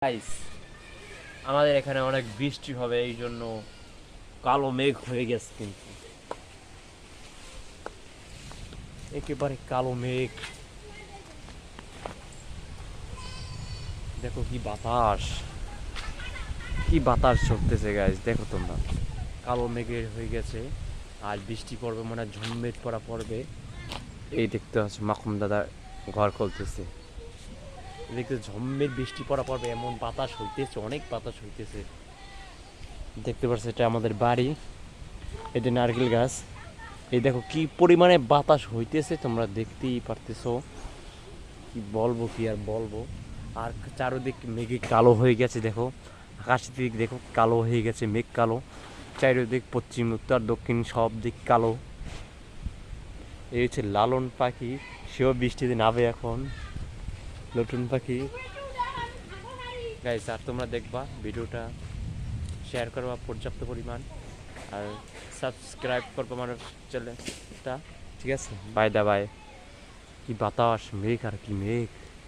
Guys, আমাদের এখানে অনেক বৃষ্টি হবে, এই জন্য কালো মেঘ হয়ে গেছে। কিন্তু একেবারে কালো মেঘ। দেখো কি বাতাস, কি বাতাস চলতেছে গাইস, দেখো তোমরা। কালো মেঘের হয়ে গেছে, আর বৃষ্টি পড়বে, মনে হয় ঝুমমেট পড়া পড়বে। এই দেখতে পাচ্ছ মাকুম দাদা ঘর খুলতেছে। দেখতে ঝমমের বৃষ্টি পড়া পড়বে, এমন বাতাস হইতেছে, অনেক বাতাস হইতেছে। দেখতে পাচ্ছ এটা আমাদের বাড়ি, এটা নারকেল গাছ। এই দেখো কি পরিমাণে বাতাস হইতেছে, তোমরা দেখতেই পারতেছো। কি বলবো, কি আর বলবো। আর চারোদিক মেঘে কালো হয়ে গেছে, দেখো আকাশের দিক দেখো, কালো হয়ে গেছে, মেঘ কালো। চারিদিক পশ্চিম উত্তর দক্ষিণ সব দিক কালো। এই হচ্ছে লালন পাখি, সেও বৃষ্টিতে নাবে এখন। নতুন পাখি গাইস, আর তোমরা দেখবা ভিডিওটা, শেয়ার করবা পর্যাপ্ত পরিমাণ, আর সাবস্ক্রাইব করবো আমার চ্যানেলটা। ঠিক আছে, বাই দা বাই। কি বাতাস, মেঘ আর কি মেঘ।